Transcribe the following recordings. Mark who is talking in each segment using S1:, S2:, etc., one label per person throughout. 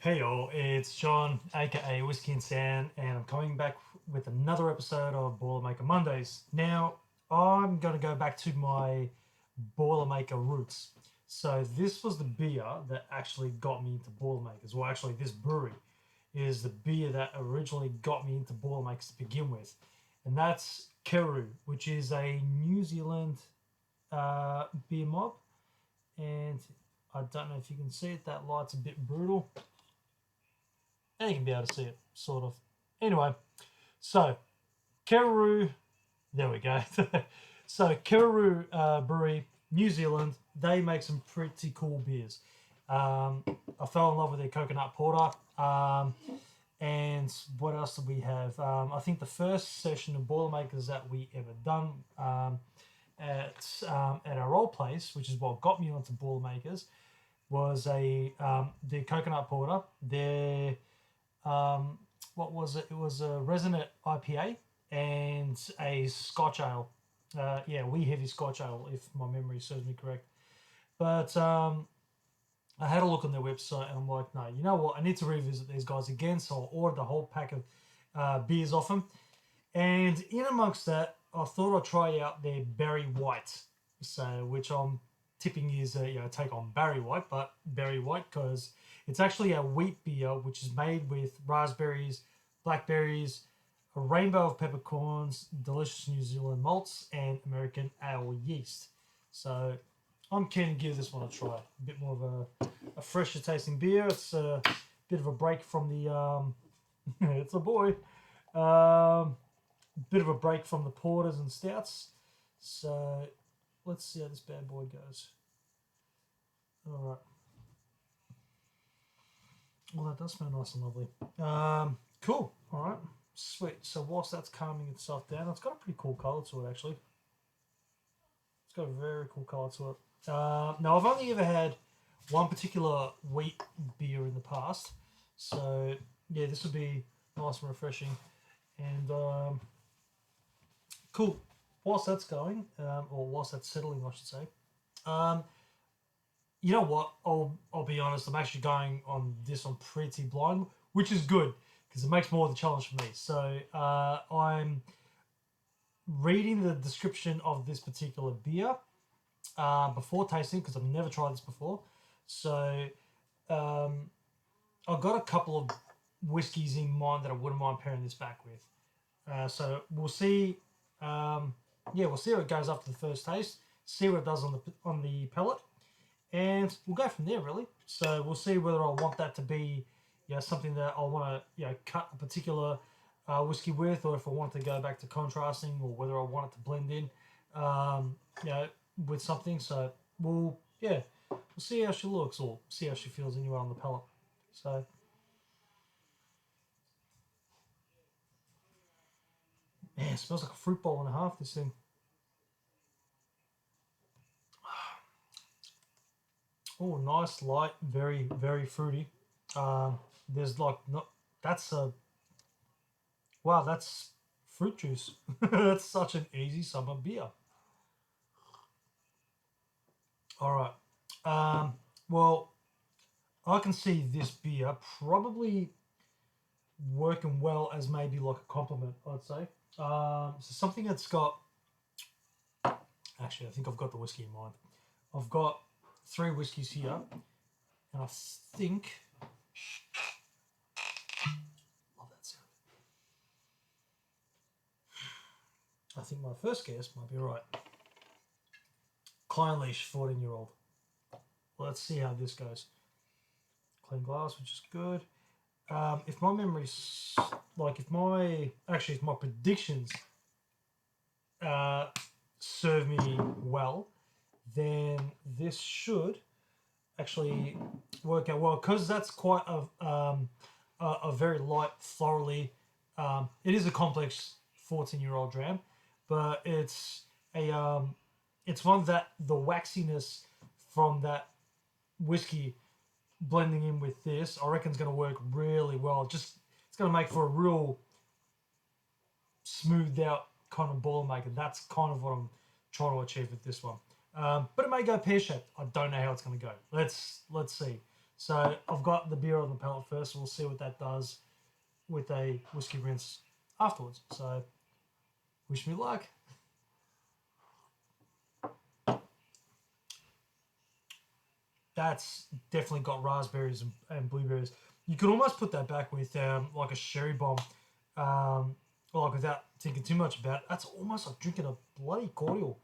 S1: Hey y'all, it's John, aka Whiskey and Sand, and I'm coming back with another episode of Boilermaker Mondays. Now, I'm going to go back to my Boilermaker roots. So, this was the beer that actually got me into Boilermakers. Well, actually, this brewery is the beer that originally got me into Boilermakers to begin with, and that's Kererū, which is a New Zealand beer mob. And I don't know if you can see it, that light's a bit brutal and you can be able to see it, sort of. Anyway, so Kererū, there we go. So Kererū Brewery, New Zealand, they make some pretty cool beers. I fell in love with their coconut porter. And what else did we have? I think the first session of Boilermakers that we ever done at our old place, which is what got me onto Boilermakers, was the coconut porter. Their what was it? It was a Resonant IPA and a Scotch ale. Yeah, wee heavy Scotch ale, if my memory serves me correct. But I had a look on their website and I'm like, no, you know what? I need to revisit these guys again. So I ordered a whole pack of beers off them. And in amongst that, I thought I'd try out their Berry White. So, which I'm tipping is a take on Barry White, but Berry White because it's actually a wheat beer which is made with raspberries, blackberries, a rainbow of peppercorns, delicious New Zealand malts, and American ale yeast. So I'm keen to give this one a try. A bit more of a fresher tasting beer. It's a bit of a break from the it's a boy. Bit of a break from the porters and stouts. So let's see how this bad boy goes. All right. Well, that does smell nice and lovely. Cool. All right. Sweet. So whilst that's calming itself down, it's got a pretty cool color to it, actually. It's got a very cool color to it. Now, I've only ever had one particular wheat beer in the past. So, yeah, this would be nice and refreshing. And cool. Whilst that's going, or whilst that's settling, I should say, um, you know what? I'll be honest. I'm actually going on this on pretty blind, which is good because it makes more of the challenge for me. So I'm reading the description of this particular beer before tasting because I've never tried this before. So um, I've got a couple of whiskies in mind that I wouldn't mind pairing this back with. So we'll see. Yeah, we'll see how it goes after the first taste. See what it does on the palate, and we'll go from there. Really. So we'll see whether I want that to be, something that I want to, cut a particular whiskey with, or if I want to go back to contrasting, or whether I want it to blend in, you know, with something. So we'll see how she looks, or see how she feels anyway on the palate. So man, it smells like a fruit bowl and a half. This thing. Oh, nice, light, very, very fruity. There's like not. That's a wow. That's fruit juice. That's such an easy summer beer. All right. Well, I can see this beer probably working well as maybe like a compliment. I'd say. So something that's got. Actually, I think I've got the whiskey in mind. I've got three whiskeys here, and I think. Love that sound. I think my first guess might be right. Clynelish, 14-year-old. Let's see how this goes. Clean glass, which is good. If my memory's if my predictions serve me well, then this should actually work out well because that's quite a very light, thoroughly. It is a complex 14-year-old dram, but it's one that the waxiness from that whiskey blending in with this, I reckon, is going to work really well. Just it's going to make for a real smoothed out kind of Boilermaker. That's kind of what I'm trying to achieve with this one. But it may go pear shaped. I don't know how it's going to go. Let's see. So I've got the beer on the palate first. We'll see what that does with a whiskey rinse afterwards. So wish me luck. That's definitely got raspberries and blueberries. You could almost put that back with like a sherry bomb, like without thinking too much about it. That's almost like drinking a bloody cordial.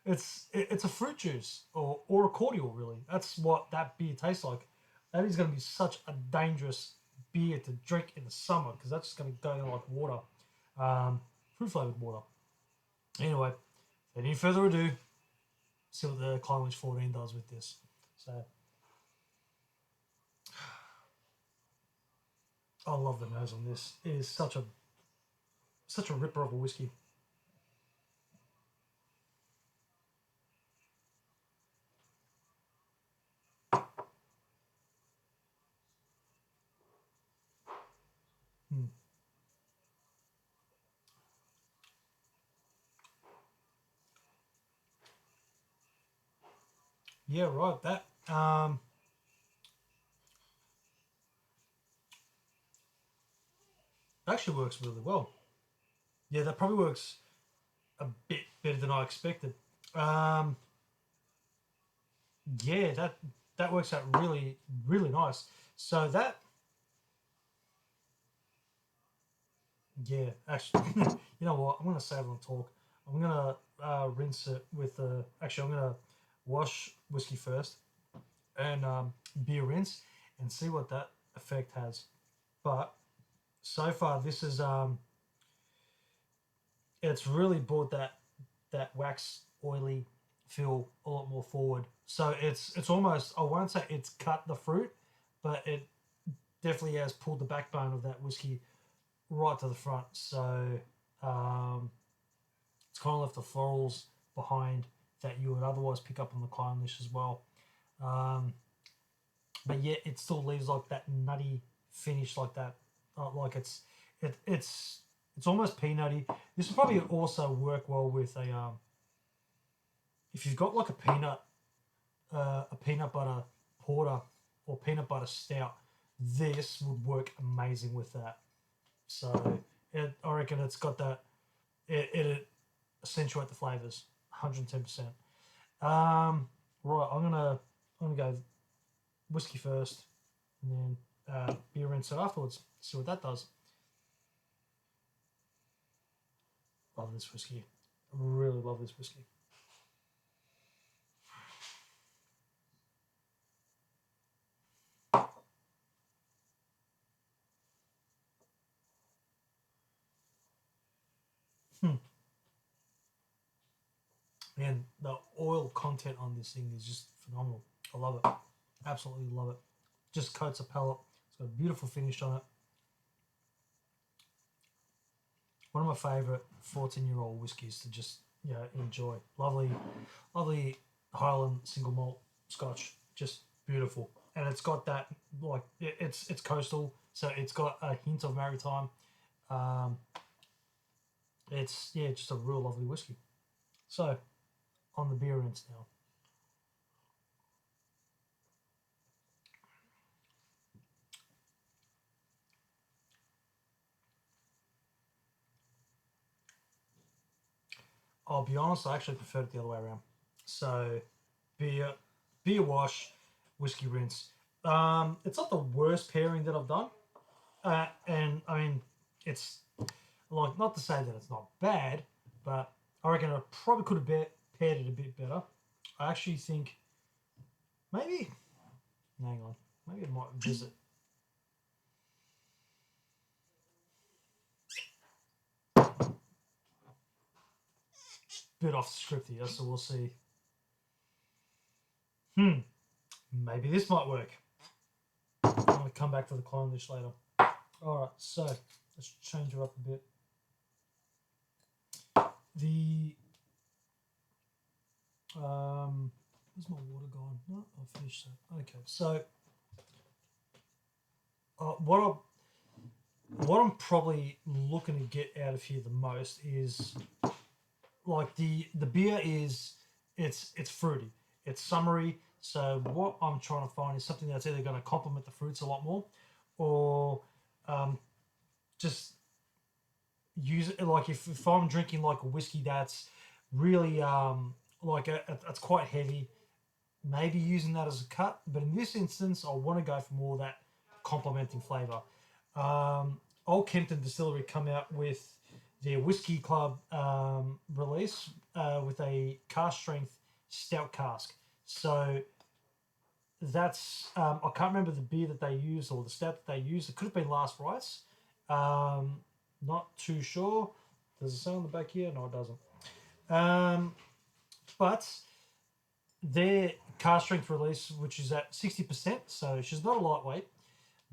S1: It's a fruit juice or a cordial, really. That's what that beer tastes like. That is going to be such a dangerous beer to drink in the summer because that's just going to go in like water, fruit flavored water. Anyway, without any further ado, see what the Clynelish 14 does with this. So, I love the nose on this. It is such a ripper of a whiskey. Hmm. Yeah, right. That actually works really well. Yeah, that probably works a bit better than I expected. Um, yeah, that works out really really nice. So that yeah, actually, you know what? I'm gonna save it on talk. I'm gonna rinse it with actually I'm gonna wash whiskey first and beer rinse and see what that effect has. But so far, this is it's really brought that wax oily feel a lot more forward. So it's almost, I won't say it's cut the fruit, but it definitely has pulled the backbone of that whiskey right to the front. So um, it's kind of left the florals behind that you would otherwise pick up on the Clynelish as well. Um, but yet it still leaves like that nutty finish, like that, like it's almost peanutty. This will probably also work well with if you've got like a peanut butter porter or peanut butter stout. This would work amazing with that. So I reckon it's got that. It accentuate the flavors, 110%. Right, I'm gonna go whiskey first, and then beer rinse it afterwards. See what that does. Love this whiskey. I really love this whiskey. Hmm. And the oil content on this thing is just phenomenal. I love it. Absolutely love it. Just coats a palate. It's got a beautiful finish on it. One of my favourite 14-year-old whiskies to just enjoy. Lovely, lovely Highland single malt Scotch. Just beautiful. And it's got that like it's coastal, so it's got a hint of maritime. Um, it's just a real lovely whiskey. So on the beer rinse now. I'll be honest, I actually prefer it the other way around. So beer, beer wash, whiskey rinse. It's not the worst pairing that I've done, and I mean, it's like not to say that it's not bad, but I reckon I probably could have paired it a bit better. I actually think maybe, hang on, maybe I might visit. Bit off script here, so we'll see. Maybe this might work. I'm gonna come back to the Clynelish later. All right, so let's change her up a bit. The where's my water gone? No, I'll finish that. Okay, so what I'm probably looking to get out of here the most is like the beer is it's fruity, it's summery, So what I'm trying to find is something that's either going to complement the fruits a lot more, or just use it like if I'm drinking like a whiskey that's really that's quite heavy, maybe using that as a cut. But in this instance, I want to go for more of that complementing flavour. Old Kempton Distillery come out with their Whiskey Club release with a cask strength stout cask. So that's I can't remember the beer that they used or the stout that they used. It could have been Last Rites. Not too sure. Does it say on the back here? No, it doesn't. But their cask strength release, which is at 60%, so she's not a lightweight,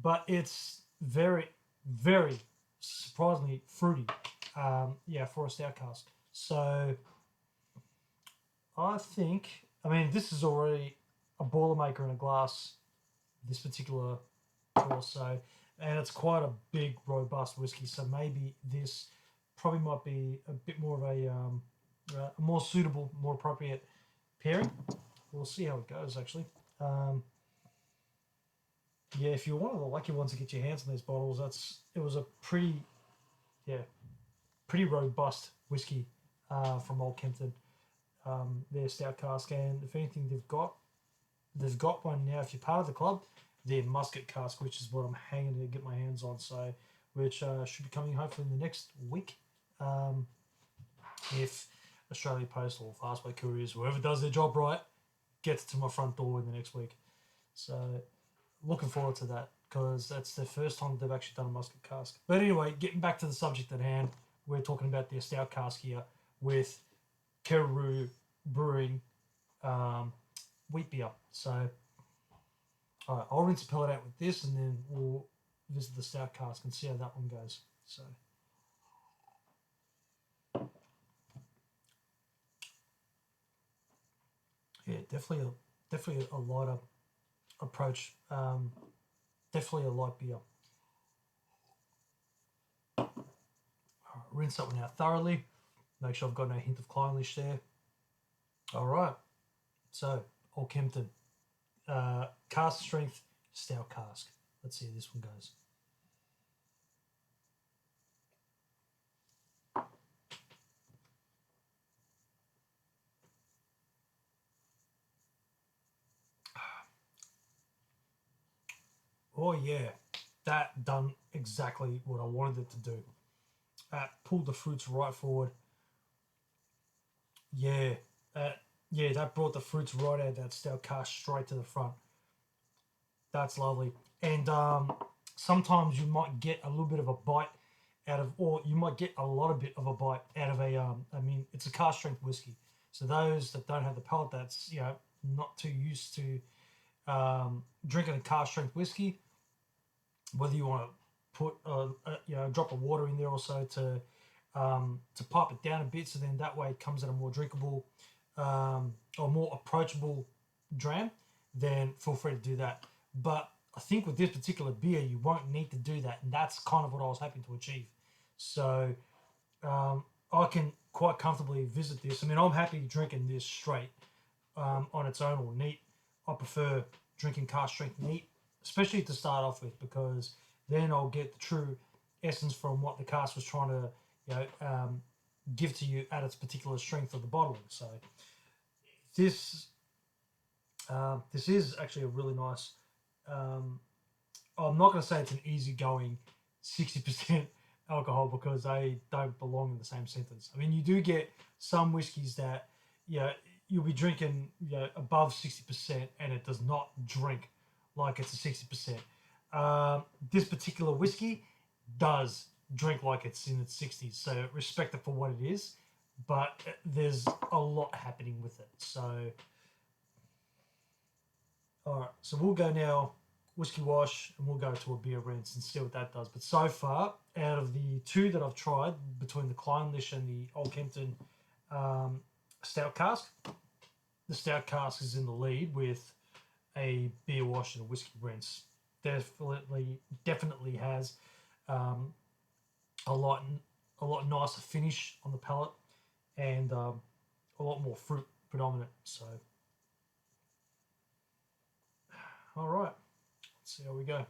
S1: but it's very, very surprisingly fruity. For a stout cask. So I think, this is already a Boilermaker in a glass, this particular course, and it's quite a big, robust whiskey, so maybe this probably might be a bit more of a more suitable, more appropriate pairing. We'll see how it goes, actually. If you're one of the lucky ones to get your hands on these bottles, it was a pretty robust whiskey from Old Kempton. Their stout cask, and if anything, they've got one now. If you're part of the club, their musket cask, which is what I'm hanging to get my hands on, so which should be coming hopefully in the next week. If Australia Post or Fastway Couriers, whoever does their job right, gets to my front door in the next week. So looking forward to that, because that's the first time they've actually done a musket cask. But anyway, getting back to the subject at hand, we're talking about their stout cask here with Kererū Brewing wheat beer. So all right, I'll rinse the pellet out with this, and then we'll visit the stout cask and see how that one goes. So yeah, definitely a lighter approach. Definitely a light beer. All right, rinse that one out thoroughly. Make sure I've got no hint of Clynelish there. All right, so Old Kempton cask strength stout cask. Let's see how this one goes. Oh yeah, that done exactly what I wanted it to do. Pulled the fruits right forward. That brought the fruits right out of that stout cask straight to the front. That's lovely. And sometimes you might get a little bit of a bite out of, or you might get a lot of bit of a bite out of it's a cask strength whiskey. So those that don't have the palate, that's not too used to drinking a cask strength whiskey, whether you want to put a drop of water in there or so to pipe it down a bit, so then that way it comes at a more drinkable or more approachable dram, then feel free to do that. But I think with this particular beer, you won't need to do that, and that's kind of what I was hoping to achieve. So I can quite comfortably visit this. I'm happy drinking this straight on its own or neat. I prefer drinking cask strength neat, especially to start off with, because then I'll get the true essence from what the cask was trying to give to you at its particular strength of the bottling. So this is actually a really nice. I'm not going to say it's an easygoing 60% alcohol, because they don't belong in the same sentence. You do get some whiskies that you'll be drinking above 60% and it does not drink like it's a 60%. This particular whiskey does drink like it's in its 60s, so respect it for what it is, but there's a lot happening with it. So all right, so we'll go now whiskey wash, and we'll go to a beer rinse and see what that does. But so far, out of the two that I've tried, between the Clynelish and the Old Kempton stout cask, the stout cask is in the lead with a beer wash and a whiskey rinse. Definitely has a lot nicer finish on the palate, and a lot more fruit predominant. So All right, let's see how we go.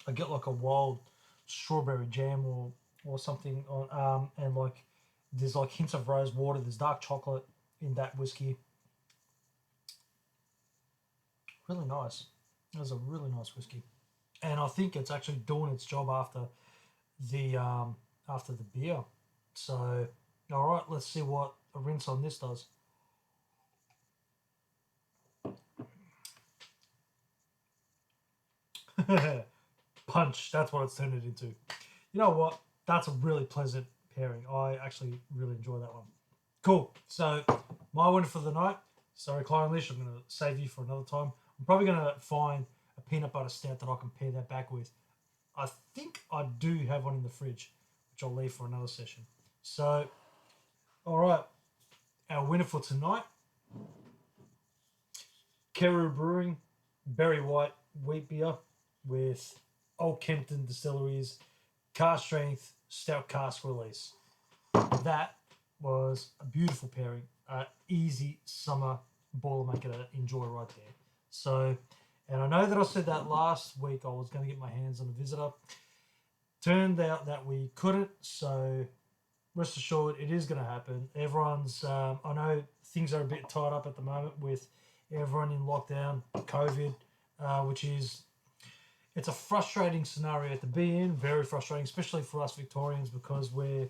S1: I get like a wild strawberry jam or something on and like there's like hints of rose water. There's dark chocolate in that whiskey. Really nice. It was a really nice whiskey, and I think it's actually doing its job after the beer. So, all right, let's see what a rinse on this does. Punch. That's what it's turned it into. You know what? That's a really pleasant pairing. I actually really enjoy that one. Cool. So, my winner for the night. Sorry, Clynelish, I'm going to save you for another time. I'm probably going to find a peanut butter stout that I can pair that back with. I think I do have one in the fridge, which I'll leave for another session. So, all right. Our winner for tonight, Kererū Brewing, Berry White Wheat Beer with Old Kempton Distilleries Cask Strength Stout Cask Release. That was a beautiful pairing. Easy summer Boilermaker to enjoy right there. So, and I know that I said that last week I was going to get my hands on a visitor. Turned out that we couldn't, so rest assured it is going to happen. Everyone's, I know things are a bit tied up at the moment with everyone in lockdown, COVID, which is, it's a frustrating scenario to be in, very frustrating, especially for us Victorians because we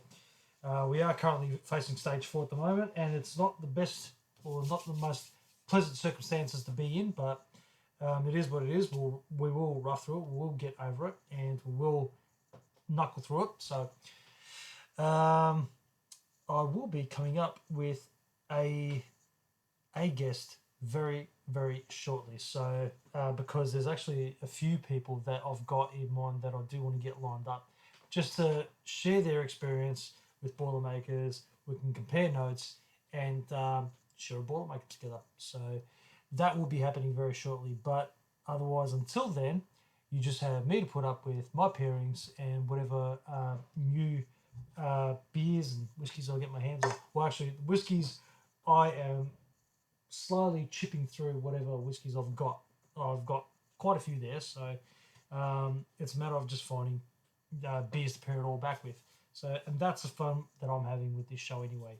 S1: are currently facing stage 4 at the moment, and it's not the best or not the most pleasant circumstances to be in, but it is what it is. We will rough through it, we'll get over it, and we will knuckle through it. So I will be coming up with a guest very, very shortly. So because there's actually a few people that I've got in mind that I do want to get lined up just to share their experience with Boilermakers. We can compare notes and share a Boilermaker together. So that will be happening very shortly. But otherwise, until then, you just have me to put up with my pairings and whatever new beers and whiskies I'll get my hands on. Well, actually, whiskies, I am slowly chipping through whatever whiskies I've got. I've got quite a few there, so it's a matter of just finding beers to pair it all back with. So, and that's the fun that I'm having with this show anyway.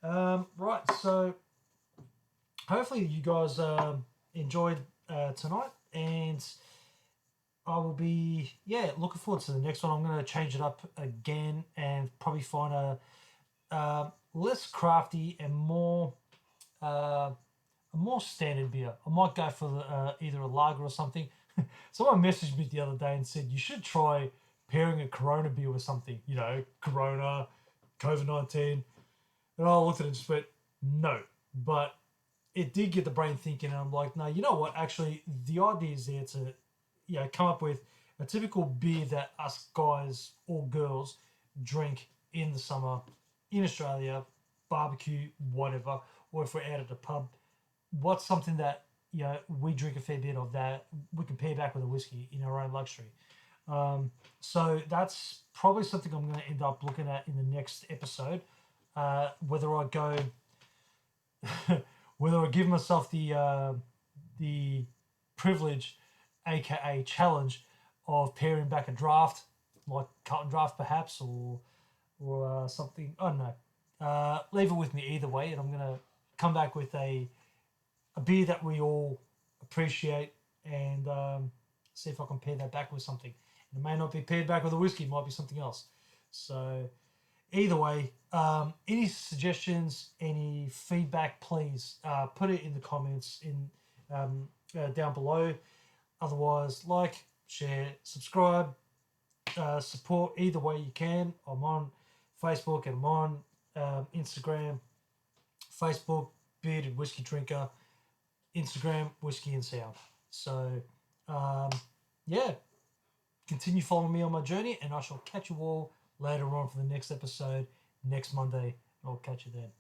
S1: Right, so hopefully you guys enjoyed tonight, and I will be, looking forward to the next one. I'm going to change it up again and probably find a less crafty and more a more standard beer. I might go for either a lager or something. Someone messaged me the other day and said you should try pairing a Corona beer with something. You know, Corona, COVID-19. And I looked at it and just went, no. But it did get the brain thinking, and I'm like, no, you know what? Actually, the idea is there to come up with a typical beer that us guys or girls drink in the summer in Australia, barbecue, whatever, or if we're out at the pub. What's something that we drink a fair bit of that we can pair back with a whiskey in our own luxury. So that's probably something I'm going to end up looking at in the next episode. Whether I go, whether I give myself the privilege, aka challenge, of pairing back a draft like Carlton Draft perhaps, or something. I don't know. Leave it with me either way, and I'm going to come back with a beer that we all appreciate and see if I can pair that back with something. It may not be paired back with a whiskey, it might be something else. So either way, any suggestions, any feedback, please put it in the comments in down below. Otherwise, like, share, subscribe, support either way you can. I'm on Facebook and I'm on Instagram. Facebook, Bearded Whiskey Drinker. Instagram, Whiskey and Sound. So, continue following me on my journey, and I shall catch you all later on for the next episode next Monday. I'll catch you then.